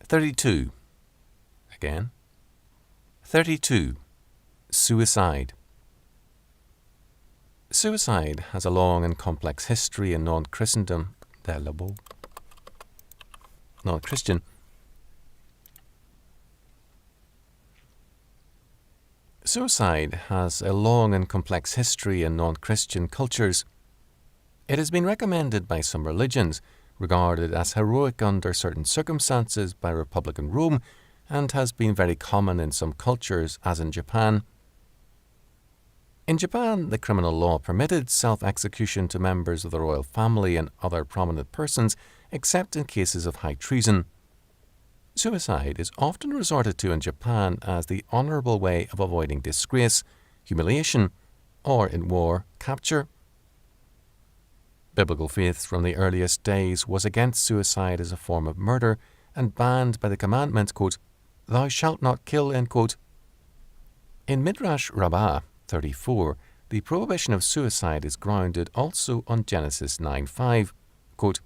32. Again. 32. Suicide. Suicide has a long and complex history in non-Christendom. Non-Christian. Suicide has a long and complex history in non-Christian cultures. It has been recommended by some religions, regarded as heroic under certain circumstances by Republican Rome, and has been very common in some cultures, as in Japan. In Japan, the criminal law permitted self-execution to members of the royal family and other prominent persons, except in cases of high treason. Suicide is often resorted to in Japan as the honourable way of avoiding disgrace, humiliation, or, in war, capture. Biblical faith from the earliest days was against suicide as a form of murder and banned by the commandment, quote, "Thou shalt not kill," end quote. In Midrash Rabbah 34, the prohibition of suicide is grounded also on Genesis 9:5, quote,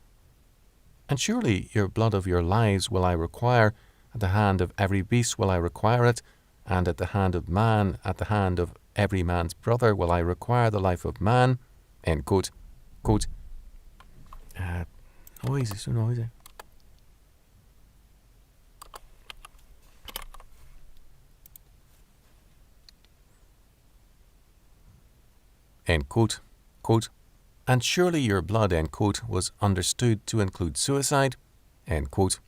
"And surely your blood of your lives will I require, at the hand of every beast will I require it, and at the hand of man, at the hand of every man's brother will I require the life of man," end quote. Quote, noisy, so noisy. End quote. Quote, "And surely your blood," end quote, was understood to include suicide, end quote.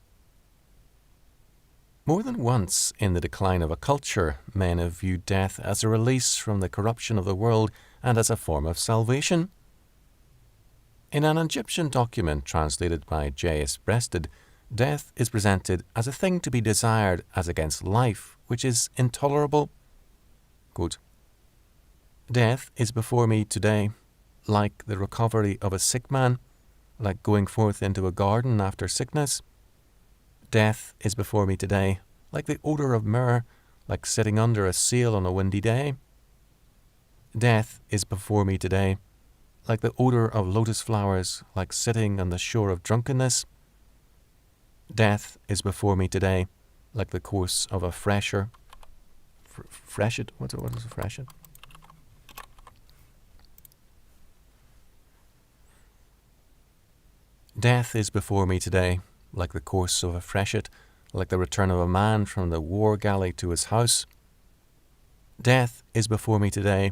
More than once in the decline of a culture, men have viewed death as a release from the corruption of the world and as a form of salvation. In an Egyptian document translated by J.S. Breasted, death is presented as a thing to be desired as against life, which is intolerable. Quote, "Death is before me today, like the recovery of a sick man, like going forth into a garden after sickness. Death is before me today, like the odour of myrrh, like sitting under a sail on a windy day. Death is before me today, like the odour of lotus flowers, like sitting on the shore of drunkenness. Death is before me today, like the course of a freshet. What is a freshet? Death is before me today, like the course of a freshet, like the return of a man from the war galley to his house. Death is before me today,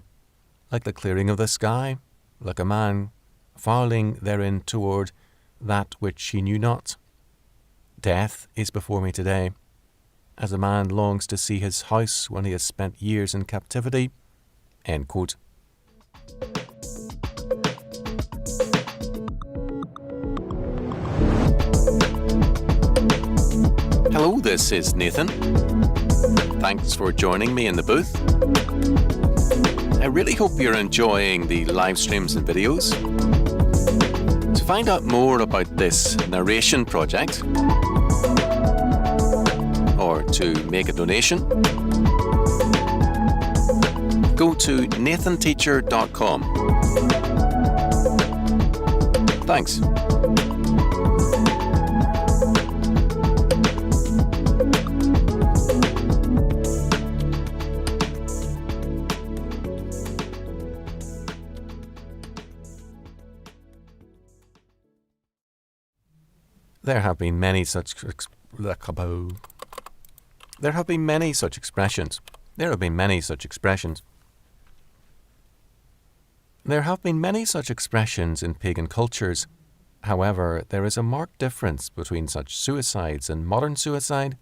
like the clearing of the sky, like a man fowling therein toward that which he knew not. Death is before me today, as a man longs to see his house when he has spent years in captivity." End quote. Hello, this is Nathan. Thanks for joining me in the booth. I really hope you're enjoying the live streams and videos. To find out more about this narration project, or to make a donation, go to nathanteacher.com. Thanks. There have been many such expressions. There have been many such expressions in pagan cultures. However, there is a marked difference between such suicides and modern suicide.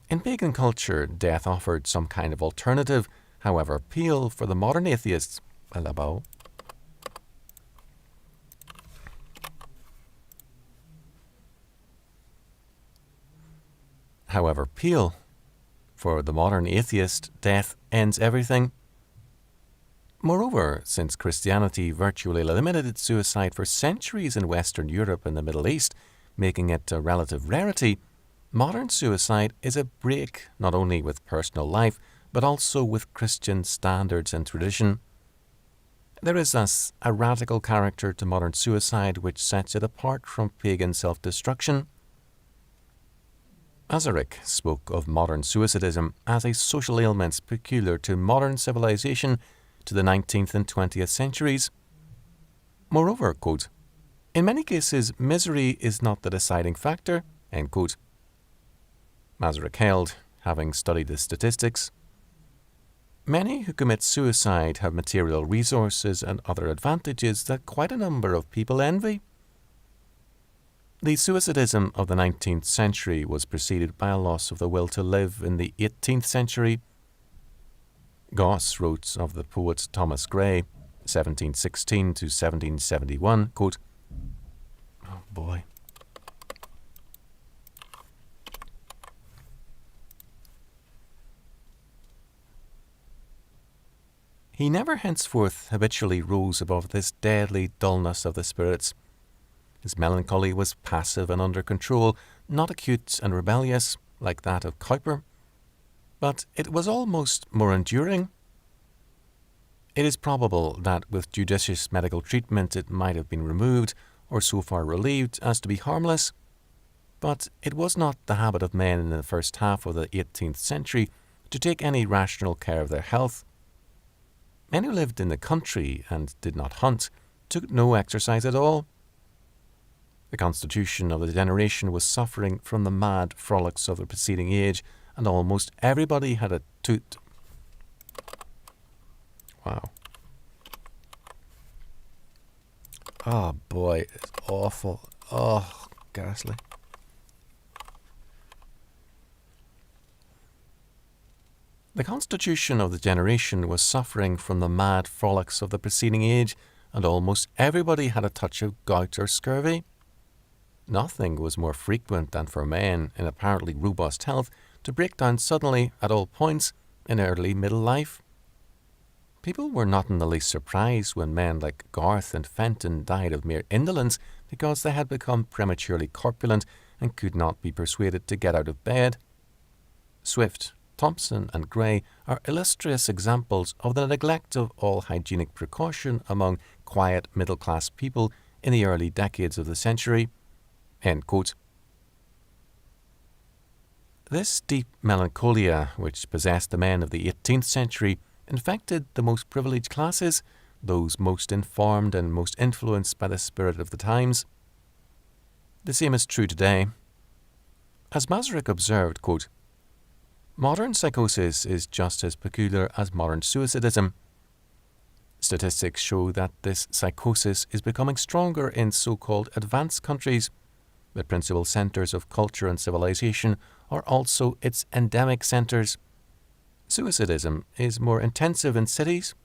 In pagan culture, death offered some kind of alternative, however pale for the modern atheists. However pale for the modern atheist, death ends everything. Moreover, since Christianity virtually eliminated suicide for centuries in Western Europe and the Middle East, making it a relative rarity, modern suicide is a break not only with personal life, but also with Christian standards and tradition. There is thus a radical character to modern suicide which sets it apart from pagan self-destruction. Masaryk spoke of modern suicidism as a social ailment peculiar to modern civilization to the 19th and 20th centuries. Moreover, quote, in many cases, misery is not the deciding factor, end quote. Masaryk held, having studied the statistics, many who commit suicide have material resources and other advantages that quite a number of people envy. The suicidism of the 19th century was preceded by a loss of the will to live in the 18th century. Gosse wrote of the poet Thomas Gray, 1716 to 1771, quote, oh boy. He never henceforth habitually rose above this deadly dullness of the spirits. His melancholy was passive and under control, not acute and rebellious, like that of Cowper, but it was almost more enduring. It is probable that with judicious medical treatment it might have been removed, or so far relieved as to be harmless, but it was not the habit of men in the first half of the 18th century to take any rational care of their health. Men who lived in the country and did not hunt took no exercise at all. The constitution of the generation was suffering from the mad frolics of the preceding age, and almost everybody had a toot. Wow. Oh boy, it's awful. Oh, ghastly. The constitution of the generation was suffering from the mad frolics of the preceding age, and almost everybody had a touch of gout or scurvy. Nothing was more frequent than for men in apparently robust health to break down suddenly at all points in early middle life. People were not in the least surprised when men like Garth and Fenton died of mere indolence because they had become prematurely corpulent and could not be persuaded to get out of bed. Swift, Thompson and Gray are illustrious examples of the neglect of all hygienic precaution among quiet middle-class people in the early decades of the century. End quote. This deep melancholia which possessed the men of the 18th century infected the most privileged classes, those most informed and most influenced by the spirit of the times. The same is true today. As Masaryk observed, quote, modern psychosis is just as peculiar as modern suicidism. Statistics show that this psychosis is becoming stronger in so-called advanced countries. The principal centres of culture and civilization are also its endemic centres. Suicidism is more intensive in cities.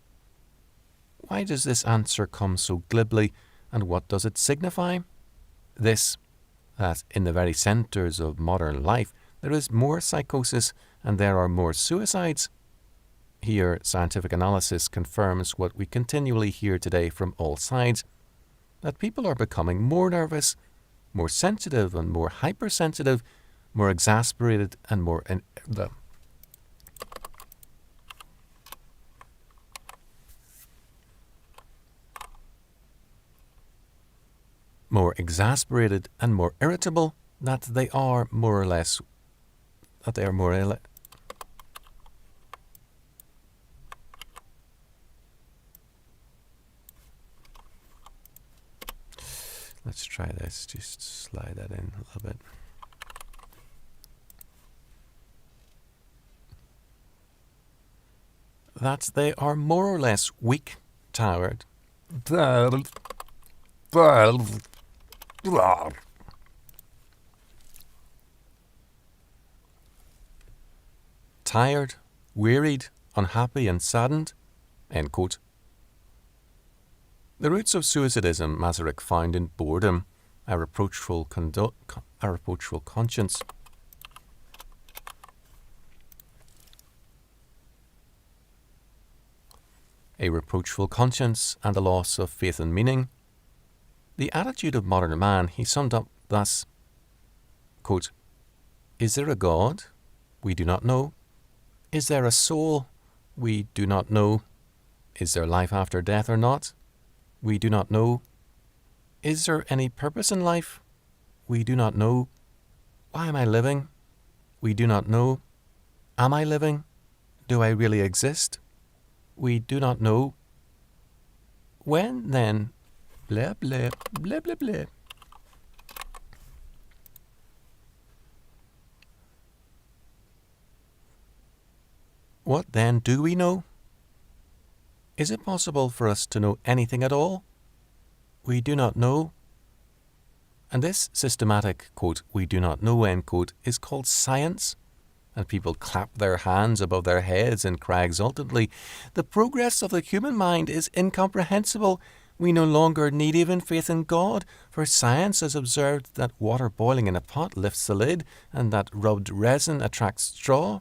Why does this answer come so glibly, and what does it signify? This, that in the very centres of modern life there is more psychosis and there are more suicides. Here, scientific analysis confirms what we continually hear today from all sides, that people are becoming more nervous, more sensitive and more hypersensitive, more exasperated and more exasperated and more irritable, that they are more ill. Let's try this, just slide that in a little bit. That they are more or less weak, tired, wearied, unhappy and saddened, end quote. The roots of suicidism Masaryk found in boredom, a reproachful conscience. A reproachful conscience and a loss of faith and meaning. The attitude of modern man he summed up thus, quote, is there a God? We do not know. Is there a soul? We do not know. Is there life after death or not? We do not know. Is there any purpose in life? We do not know. Why am I living? We do not know. Am I living? Do I really exist? We do not know. When, then? Blah, blah, blah, blah, blah. What then do we know? Is it possible for us to know anything at all? We do not know. And this systematic, quote, we do not know, end quote, is called science. And people clap their hands above their heads and cry exultantly, the progress of the human mind is incomprehensible. We no longer need even faith in God, for science has observed that water boiling in a pot lifts the lid and that rubbed resin attracts straw,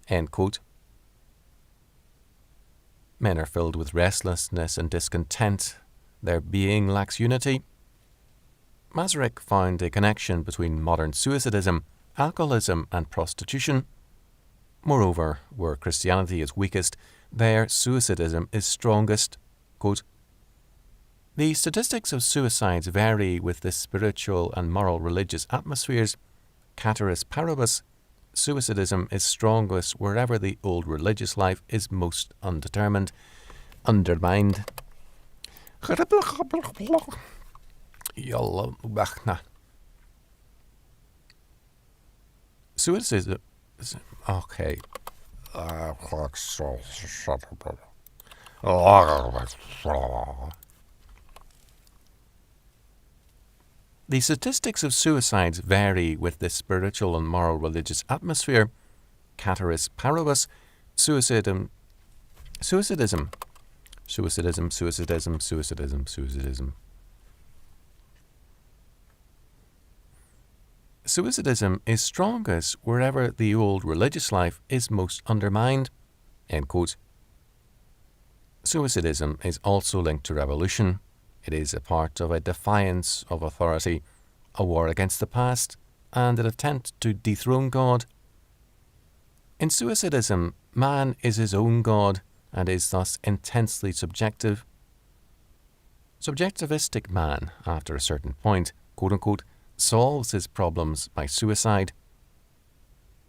end quote. Men are filled with restlessness and discontent. Their being lacks unity. Masaryk found a connection between modern suicidism, alcoholism and prostitution. Moreover, where Christianity is weakest, there suicidism is strongest. Quote, the statistics of suicides vary with the spiritual and moral religious atmospheres. Cateris paribus, suicidism is strongest wherever the old religious life is most undermined. Suicidism. Okay. The statistics of suicides vary with the spiritual and moral religious atmosphere. Cateris paribus, suicidism. Suicidism. Suicidism is strongest wherever the old religious life is most undermined. End quote. Suicidism is also linked to revolution. It is a part of a defiance of authority, a war against the past, and an attempt to dethrone God. In suicidism, man is his own God and is thus intensely subjective. Subjectivistic man, after a certain point, quote-unquote, solves his problems by suicide.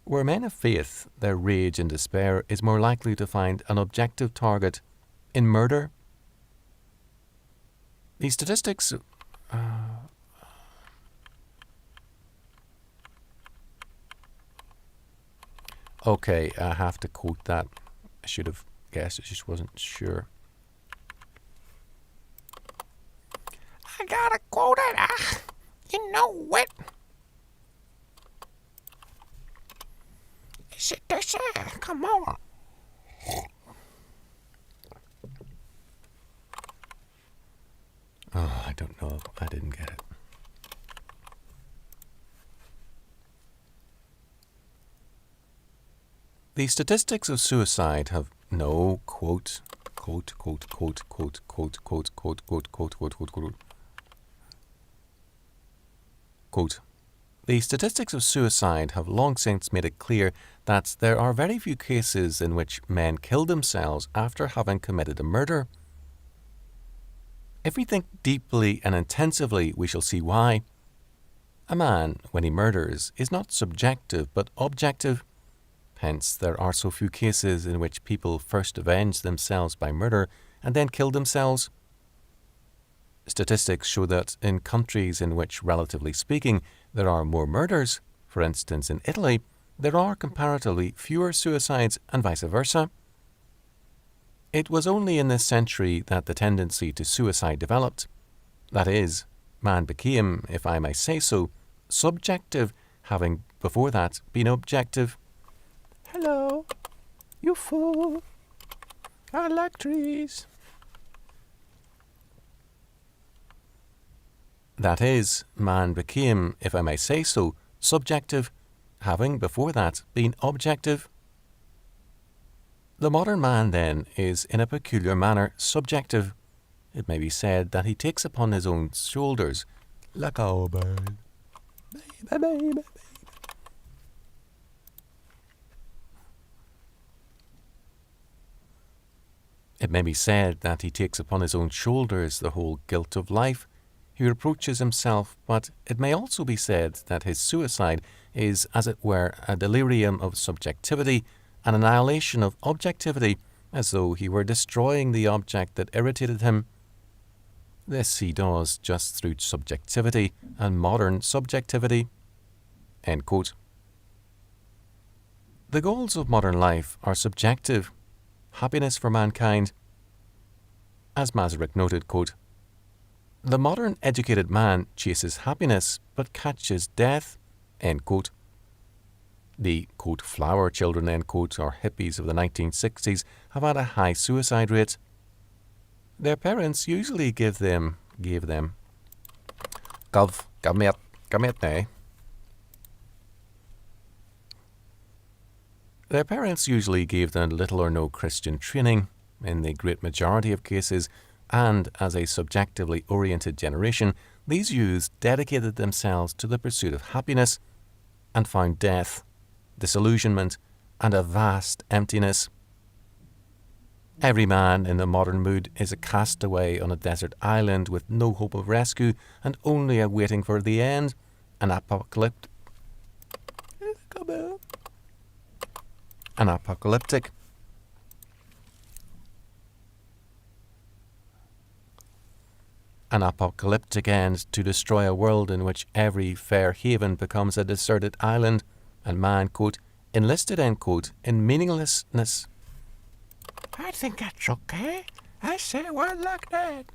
Where men of faith, their rage and despair is more likely to find an objective target in murder. The statistics... Okay, I have to quote that. I should have guessed, I just wasn't sure. I gotta quote it. You know it. Is it this? Come on. Oh, I don't know. I didn't get it. The statistics of suicide have no quote. The statistics of suicide have long since made it clear that there are very few cases in which men kill themselves after having committed a murder. If we think deeply and intensively, we shall see why. A man, when he murders, is not subjective but objective. Hence, there are so few cases in which people first avenge themselves by murder and then kill themselves. Statistics show that in countries in which, relatively speaking, there are more murders, for instance in Italy, there are comparatively fewer suicides and vice versa. It was only in this century that the tendency to suicide developed. That is, man became, if I may say so, subjective, having before that been objective. Hello, you fool. I like trees. That is, man became, if I may say so, subjective, having before that been objective. The modern man, then, is in a peculiar manner subjective. It may be said that he takes upon his own shoulders, like a bird. Baby. It may be said that he takes upon his own shoulders the whole guilt of life. He reproaches himself, but it may also be said that his suicide is, as it were, a delirium of subjectivity, an annihilation of objectivity, as though he were destroying the object that irritated him. This he does just through subjectivity and modern subjectivity." End quote. The goals of modern life are subjective. Happiness for mankind. As Masaryk noted, quote, "The modern educated man chases happiness but catches death." End quote. The, quote, "flower children," end quote, or hippies of the 1960s have had a high suicide rate. Their parents usually gave them now. Their parents usually gave them little or no Christian training in the great majority of cases, and as a subjectively oriented generation, these youths dedicated themselves to the pursuit of happiness and found death, disillusionment, and a vast emptiness. Every man in the modern mood is a castaway on a desert island with no hope of rescue and only a waiting for the end, an apocalyptic. An apocalyptic end to destroy a world in which every fair haven becomes a deserted island, and man, quote, "enlisted," end quote, in meaninglessness. I think that's okay. I say one like that.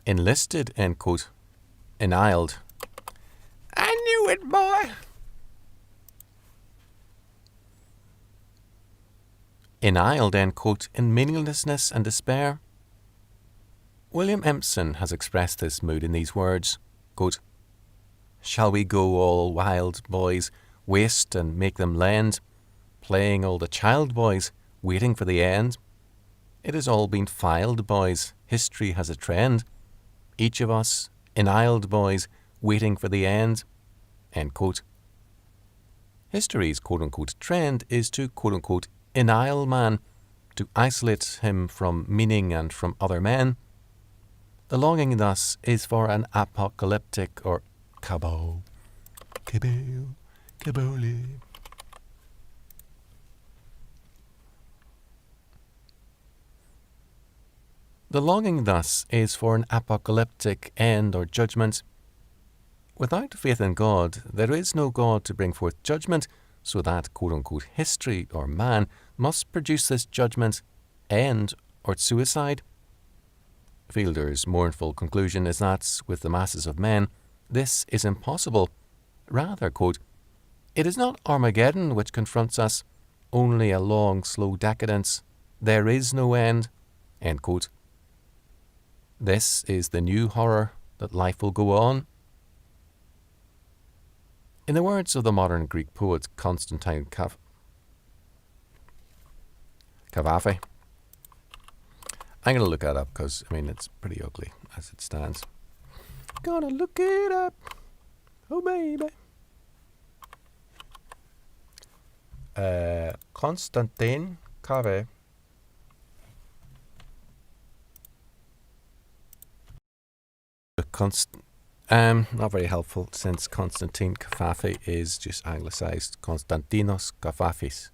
Enlisted, end quote, annihilated. I knew it, boy. Annihilated, end quote, in meaninglessness and despair. William Empson has expressed this mood in these words, quote, "Shall we go all wild, boys, waste and make them lend, playing all the child boys, waiting for the end? It has all been filed, boys, history has a trend, each of us, annihilated boys, waiting for the end." End quote. History's quote-unquote trend is to quote-unquote annihilate man, to isolate him from meaning and from other men. The longing thus is for an apocalyptic or cabal. The longing thus is for an apocalyptic end or judgment. Without faith in God, there is no God to bring forth judgment, so that quote-unquote history or man must produce this judgment, end, or suicide. Fielder's mournful conclusion is that, with the masses of men, this is impossible. Rather, quote, "It is not Armageddon which confronts us, only a long, slow decadence. There is no end." End quote. This is the new horror, that life will go on. In the words of the modern Greek poet Constantine Cavafy, I'm going to look that up because, it's pretty ugly as it stands. Gonna look it up. Oh, baby. Constantine Cavafy. Not very helpful, since Constantine Cavafy is just anglicised Konstantinos Kavafis.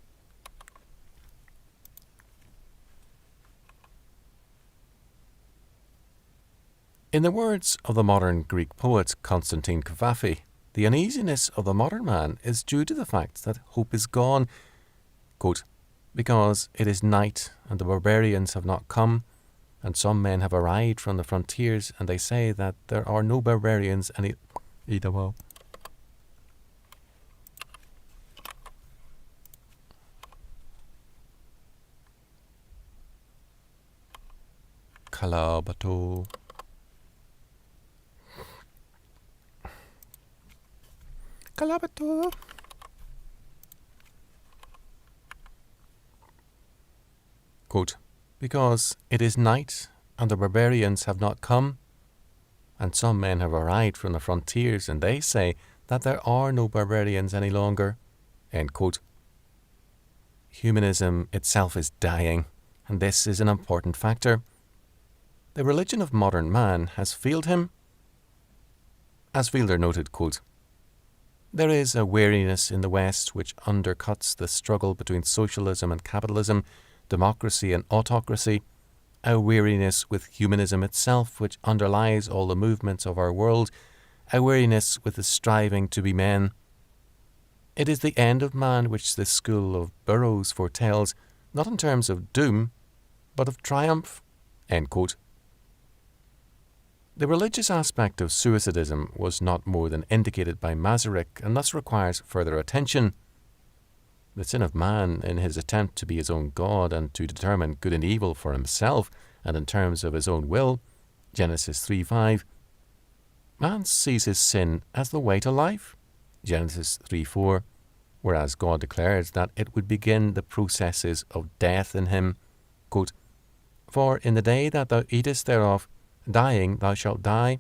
In the words of the modern Greek poet Constantine Cavafy, the uneasiness of the modern man is due to the fact that hope is gone, quote, "because it is night and the barbarians have not come, and some men have arrived from the frontiers, and they say that there are no barbarians any." Kalabato. Kalabato. Quote, "because it is night and the barbarians have not come, and some men have arrived from the frontiers, and they say that there are no barbarians any longer." End quote. Humanism itself is dying, and this is an important factor. The religion of modern man has failed him. As Fielder noted, quote, "There is a weariness in the West which undercuts the struggle between socialism and capitalism, democracy and autocracy, a weariness with humanism itself which underlies all the movements of our world, a weariness with the striving to be men. It is the end of man which this school of Burroughs foretells, not in terms of doom, but of triumph." End quote. The religious aspect of suicidism was not more than indicated by Masaryk and thus requires further attention. The sin of man in his attempt to be his own God and to determine good and evil for himself and in terms of his own will, Genesis 3:5. Man sees his sin as the way to life, Genesis 3:4, whereas God declared that it would begin the processes of death in him. Quote, "For in the day that thou eatest thereof, dying thou shalt die,"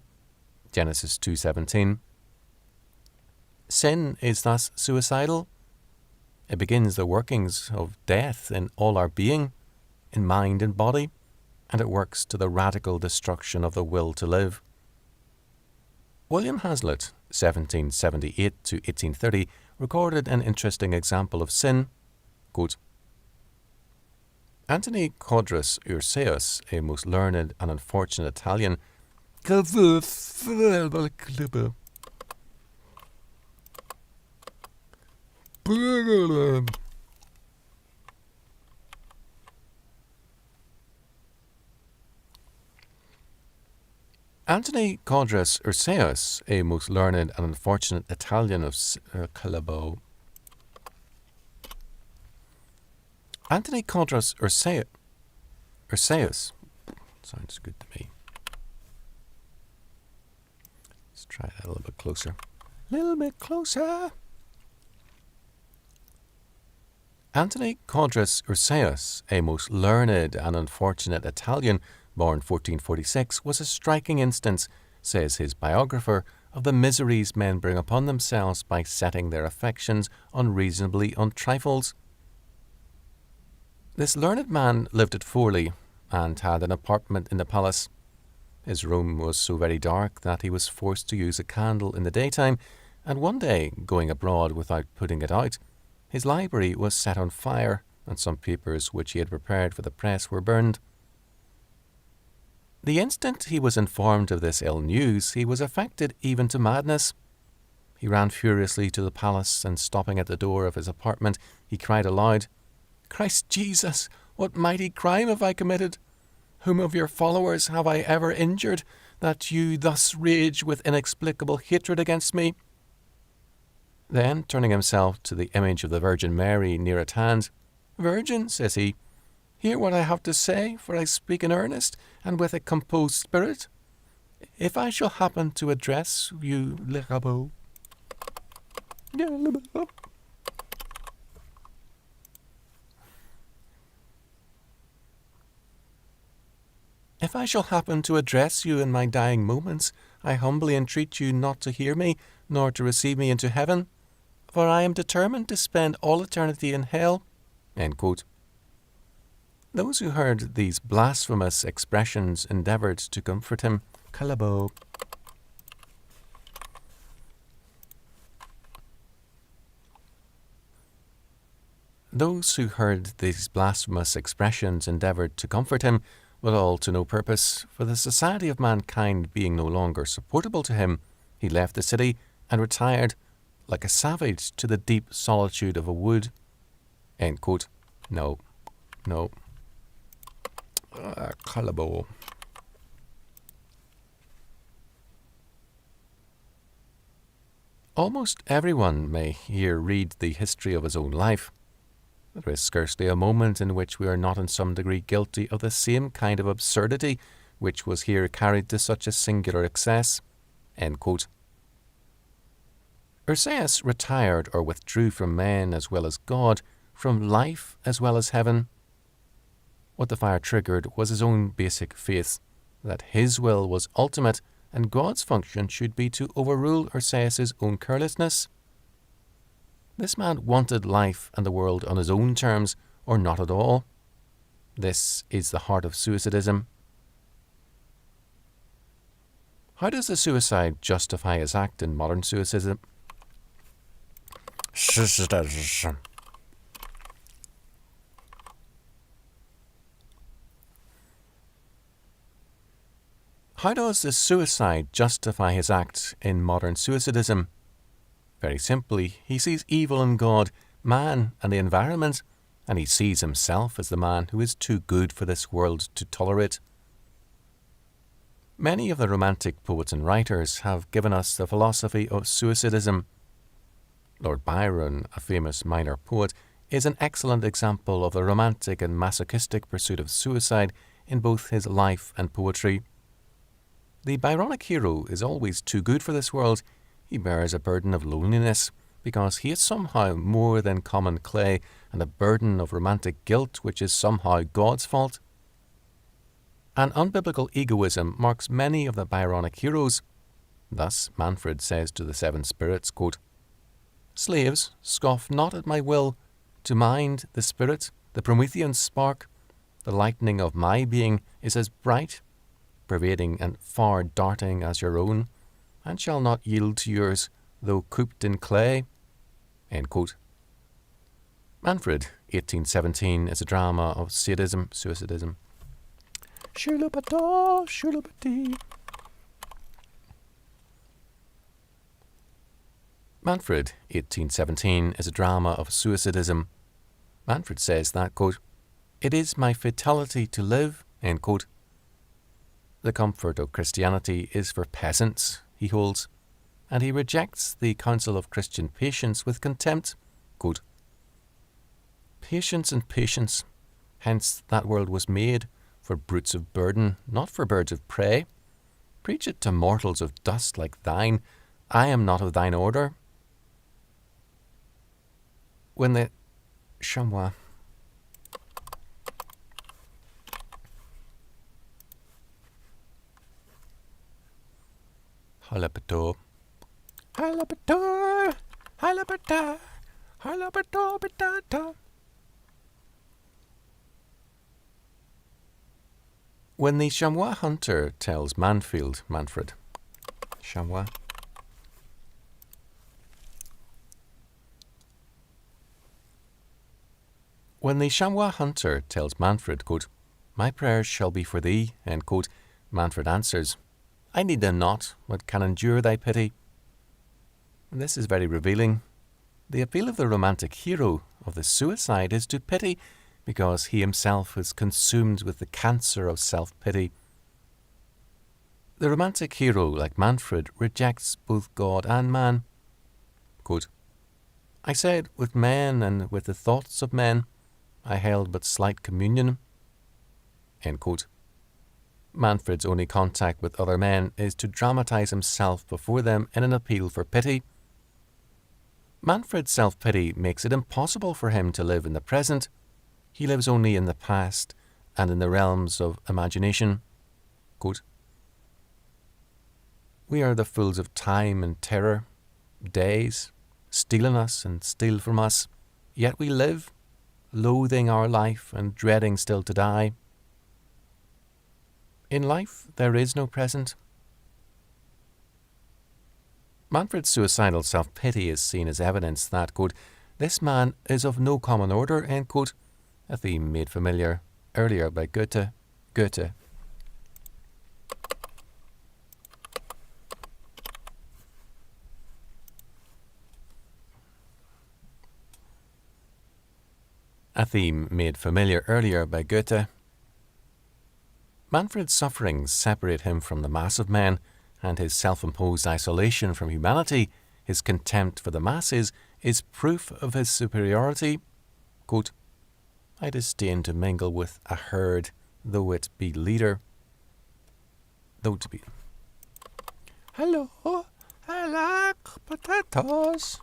Genesis 2:17. Sin is thus suicidal. It begins the workings of death in all our being, in mind and body, and it works to the radical destruction of the will to live. William Hazlitt, 1778 to 1830, recorded an interesting example of sin. Quote, "Antony Codrus Urseus, a most learned and unfortunate Italian, Antony Codrus Urseus, a most learned and unfortunate Italian of Calabo. Antony Codrus Urseus, sounds good to me. Let's try that a little bit closer. A little bit closer. Antony Codrus Urseus, a most learned and unfortunate Italian, born 1446, was a striking instance, says his biographer, of the miseries men bring upon themselves by setting their affections unreasonably on trifles. This learned man lived at Forley, and had an apartment in the palace. His room was so very dark that he was forced to use a candle in the daytime, and one day, going abroad without putting it out, his library was set on fire, and some papers which he had prepared for the press were burned. The instant he was informed of this ill news, he was affected even to madness. He ran furiously to the palace, and stopping at the door of his apartment, he cried aloud, "Christ Jesus, what mighty crime have I committed? Whom of your followers have I ever injured, that you thus rage with inexplicable hatred against me?" Then, turning himself to the image of the Virgin Mary near at hand, "Virgin," says he, "hear what I have to say, for I speak in earnest and with a composed spirit. If I shall happen to address you, Le Rabot, if I shall happen to address you in my dying moments, I humbly entreat you not to hear me, nor to receive me into heaven, for I am determined to spend all eternity in hell." End quote. Those who heard these blasphemous expressions endeavoured to comfort him. Calabo. Those who heard these blasphemous expressions endeavoured to comfort him, but all to no purpose, for the society of mankind being no longer supportable to him, he left the city and retired, like a savage, to the deep solitude of a wood. End quote. No. Calabo. Almost everyone may here read the history of his own life. There is scarcely a moment in which we are not in some degree guilty of the same kind of absurdity which was here carried to such a singular excess. End quote. Urseus retired or withdrew from men as well as God, from life as well as heaven. What the fire triggered was his own basic faith, that his will was ultimate and God's function should be to overrule Urseus's own carelessness. This man wanted life and the world on his own terms, or not at all. This is the heart of suicidism. How does the suicide justify his act in modern suicidism? How does the suicide justify his act in modern suicidism? Very simply, he sees evil in God, man, and the environment, and he sees himself as the man who is too good for this world to tolerate. Many of the Romantic poets and writers have given us the philosophy of suicidism. Lord Byron, a famous minor poet, is an excellent example of the romantic and masochistic pursuit of suicide in both his life and poetry. The Byronic hero is always too good for this world. He bears a burden of loneliness because he is somehow more than common clay, and a burden of romantic guilt which is somehow God's fault. An unbiblical egoism marks many of the Byronic heroes. Thus, Manfred says to the seven spirits, quote, "Slaves, scoff not at my will. To mind, the spirit, the Promethean spark, the lightning of my being is as bright, pervading and far darting as your own, and shall not yield to yours, though cooped in clay." End quote. Manfred, 1817, is a drama of sadism, suicidism. Shulabada, shulabadi. Manfred, 1817, is a drama of suicidism. Manfred says that, quote, "It is my fatality to live," end quote. The comfort of Christianity is for peasants, he holds, and he rejects the counsel of Christian patience with contempt. Quote, "Patience and patience, hence that world was made, for brutes of burden, not for birds of prey. Preach it to mortals of dust like thine. I am not of thine order." When the chamois Halapato. Halapato. Halapata. Halapato patata. When the chamois hunter tells Manfred, chamois. When the chamois hunter tells Manfred, quote, "My prayers shall be for thee," end quote, Manfred answers, "I need them not, but can endure thy pity." And this is very revealing. The appeal of the romantic hero of the suicide is to pity, because he himself is consumed with the cancer of self-pity. The romantic hero, like Manfred, rejects both God and man. Quote, "I said, with men and with the thoughts of men, I held but slight communion." End quote. Manfred's only contact with other men is to dramatize himself before them in an appeal for pity. Manfred's self-pity makes it impossible for him to live in the present. He lives only in the past and in the realms of imagination. Quote, "We are the fools of time and terror. Days steal in us and steal from us, yet we live, loathing our life and dreading still to die. In life there is no present." Manfred's suicidal self-pity is seen as evidence that, quote, "This man is of no common order," end quote, a theme made familiar earlier by Goethe. A theme made familiar earlier by Goethe. Manfred's sufferings separate him from the mass of men, and his self-imposed isolation from humanity, his contempt for the masses, is proof of his superiority. Quote, "I disdain to mingle with a herd, though it be leader." Though to be. Hello, I like potatoes.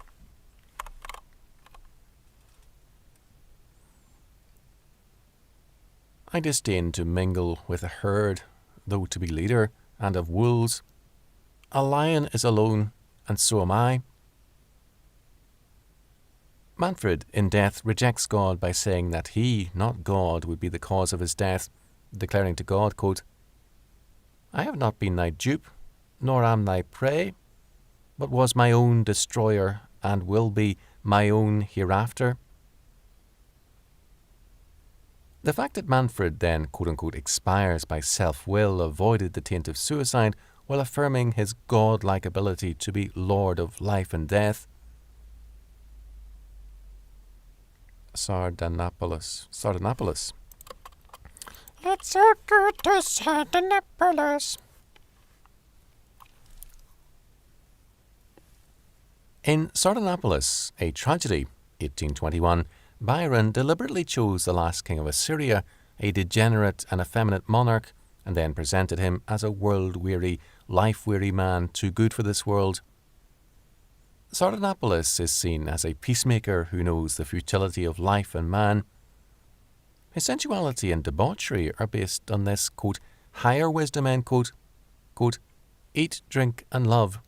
I disdain to mingle with a herd, though to be leader, and of wolves. A lion is alone, and so am I. Manfred, in death, rejects God by saying that he, not God, would be the cause of his death, declaring to God, quote, "I have not been thy dupe, nor am thy prey, but was my own destroyer and will be my own hereafter. The fact that Manfred then, quote-unquote, expires by self-will avoided the taint of suicide while affirming his godlike ability to be lord of life and death. Sardanapalus. It's so good to Sardanapalus. In Sardanapalus, a tragedy, 1821, Byron deliberately chose the last king of Assyria, a degenerate and effeminate monarch, and then presented him as a world-weary, life-weary man too good for this world. Sardanapalus is seen as a peacemaker who knows the futility of life and man. His sensuality and debauchery are based on this, quote, higher wisdom, end quote, quote, eat, drink, and love.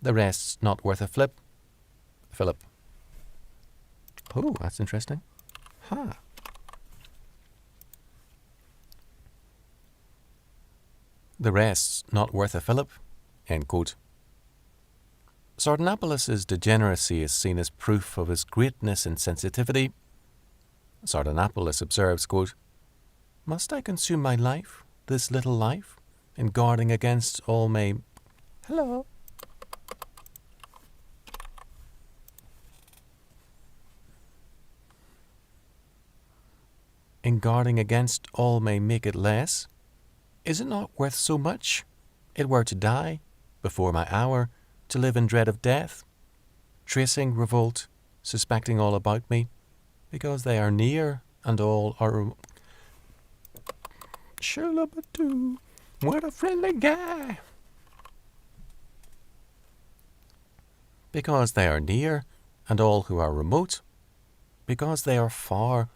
The rest's not worth a flip. Philip. Oh, that's interesting. Huh. The rest's not worth a fillip, end quote. Sardanapalus' degeneracy is seen as proof of his greatness and sensitivity. Sardanapalus observes, quote, must I consume my life, this little life, in guarding against all may... Hello? In guarding against all may make it less? Is it not worth so much? It were to die, before my hour, to live in dread of death, tracing revolt, suspecting all about me, because they are near, and all are... Shillabadoo, what a friendly guy. Because they are near, and all who are remote, because they are far.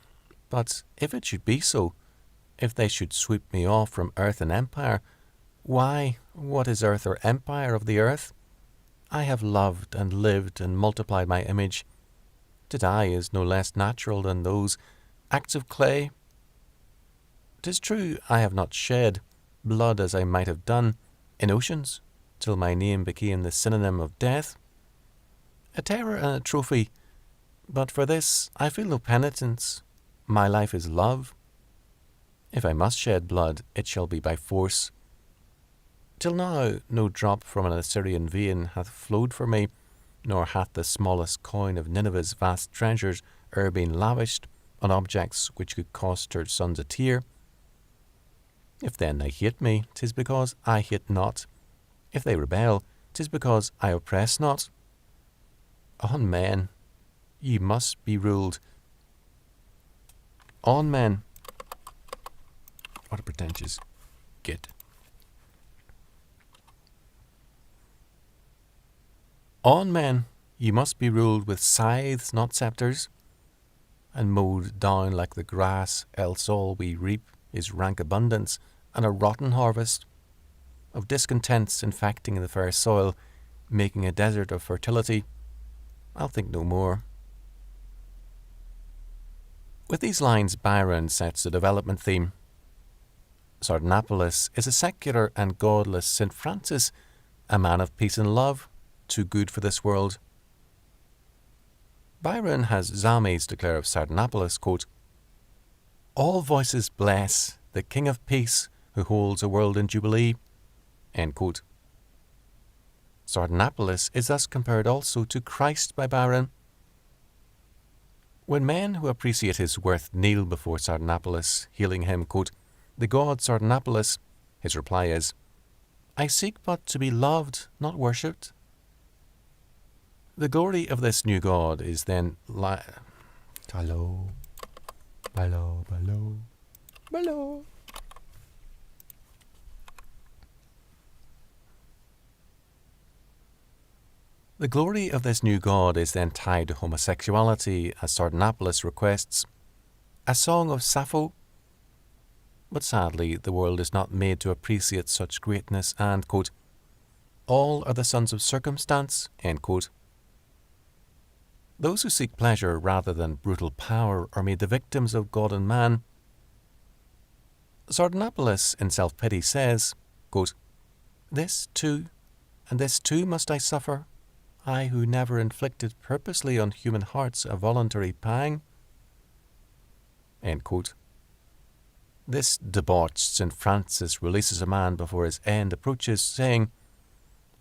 But if it should be so, if they should sweep me off from earth and empire, why, what is earth or empire of the earth? I have loved and lived and multiplied my image. To die is no less natural than those acts of clay. 'Tis true I have not shed blood as I might have done in oceans, till my name became the synonym of death. A terror and a trophy, but for this I feel no penitence. My life is love. If I must shed blood, it shall be by force. Till now no drop from an Assyrian vein hath flowed for me, nor hath the smallest coin of Nineveh's vast treasures e'er been lavished on objects which could cost her sons a tear. If then they hate me, 'tis because I hate not. If they rebel, 'tis because I oppress not. On men, ye must be ruled. On men. What a pretentious git. On men, ye must be ruled with scythes, not sceptres, and mowed down like the grass, else all we reap is rank abundance and a rotten harvest of discontents infecting the fair soil, making a desert of fertility. I'll think no more. With these lines, Byron sets the development theme. Sardanapalus is a secular and godless St. Francis, a man of peace and love, too good for this world. Byron has Zames declare of Sardanapalus, quote, all voices bless the King of Peace who holds a world in jubilee, end quote. Sardanapalus is thus compared also to Christ by Byron. When men who appreciate his worth kneel before Sardanapalus, hailing him, quote, the god Sardanapalus, his reply is, I seek but to be loved, not worshipped. The glory of this new god is then Hello. Hello, hello, hello. The glory of this new god is then tied to homosexuality, as Sardanapalus requests, a song of Sappho. But sadly, the world is not made to appreciate such greatness and, quote, all are the sons of circumstance, end quote. Those who seek pleasure rather than brutal power are made the victims of God and man. Sardanapalus, in self-pity, says, quote, this, too, and this too must I suffer, I who never inflicted purposely on human hearts a voluntary pang. End quote. This debauched St. Francis releases a man before his end approaches, saying,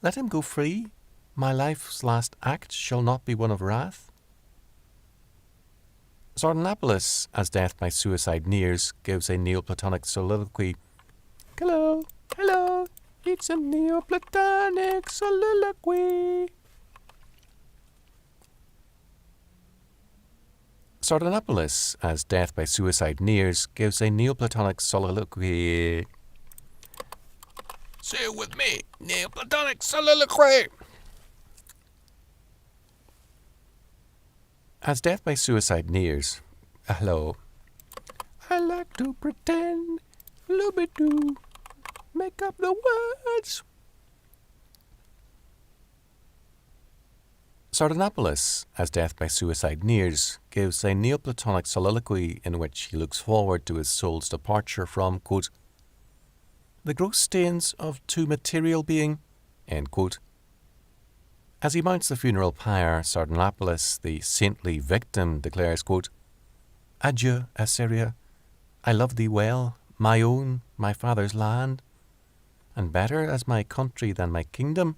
"Let him go free. My life's last act shall not be one of wrath." Sardanapalus, as death by suicide nears, gives a Neoplatonic soliloquy. Hello, hello, it's a Neoplatonic soliloquy. Sardanapalus, as death by suicide nears, gives a Neoplatonic soliloquy. Say it with me. Neoplatonic soliloquy. As death by suicide nears, hello. I like to pretend, looby-doo, make up the words. Sardanapalus, as death by suicide nears, gives a Neoplatonic soliloquy in which he looks forward to his soul's departure from, quote, the gross stains of too material being, end quote. As he mounts the funeral pyre, Sardanapalus, the saintly victim, declares, quote, Adieu, Assyria, I love thee well, my own, my father's land, and better as my country than my kingdom.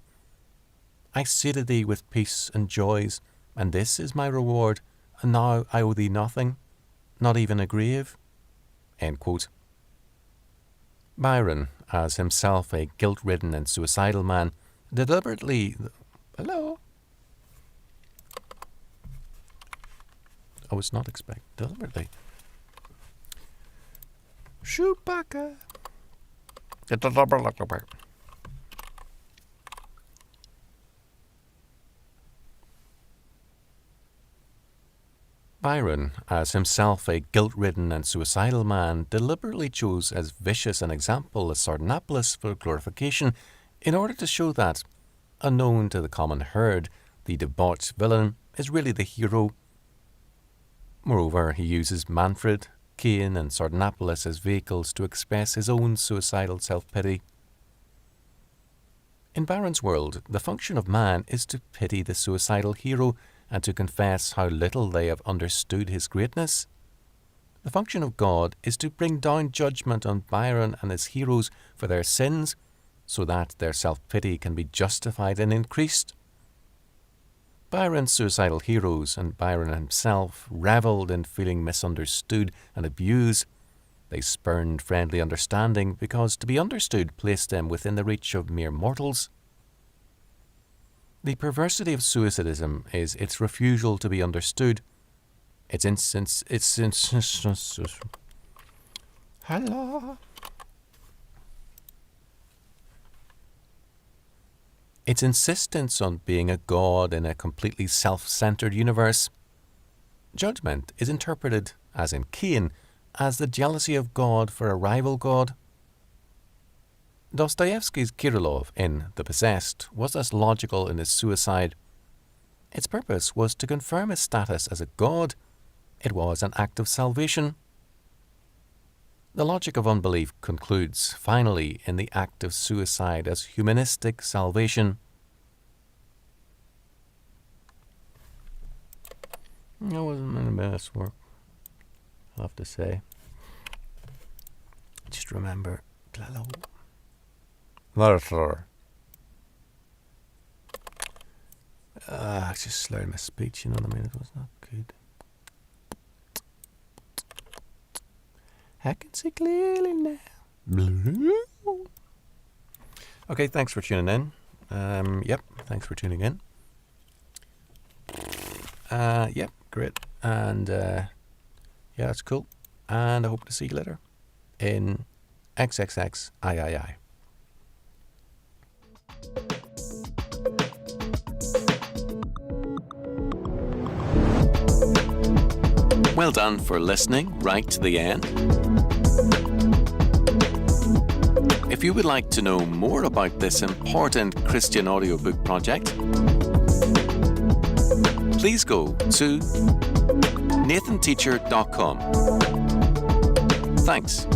I sated thee with peace and joys, and this is my reward, and now I owe thee nothing, not even a grave. End quote. Byron, as himself a guilt-ridden and suicidal man, deliberately... Hello? I was not expecting deliberately. Chewbacca. Byron, as himself a guilt-ridden and suicidal man, deliberately chose as vicious an example as Sardanapalus for glorification in order to show that, unknown to the common herd, the debauched villain is really the hero. Moreover, he uses Manfred, Cain and Sardanapalus as vehicles to express his own suicidal self-pity. In Byron's world, the function of man is to pity the suicidal hero and to confess how little they have understood his greatness. The function of God is to bring down judgment on Byron and his heroes for their sins, so that their self-pity can be justified and increased. Byron's suicidal heroes and Byron himself revelled in feeling misunderstood and abused. They spurned friendly understanding because to be understood placed them within the reach of mere mortals. The perversity of suicidism is its refusal to be understood. Hello. Its insistence on being a god in a completely self-centered universe. Judgment is interpreted, as in Cain, as the jealousy of God for a rival god. Dostoevsky's Kirillov in The Possessed was thus logical in his suicide. Its purpose was to confirm his status as a god. It was an act of salvation. The logic of unbelief concludes, finally, in the act of suicide as humanistic salvation. That wasn't my best work, I'll have to say. Just remember, hello. I just slurred my speech, you know what I mean? It was not good. I can see clearly now. Okay, thanks for tuning in. Thanks for tuning in. Great. And that's cool. And I hope to see you later in XXXIII. Well done for listening right to the end. If you would like to know more about this important Christian audiobook project, please go to nathanteacher.com. Thanks.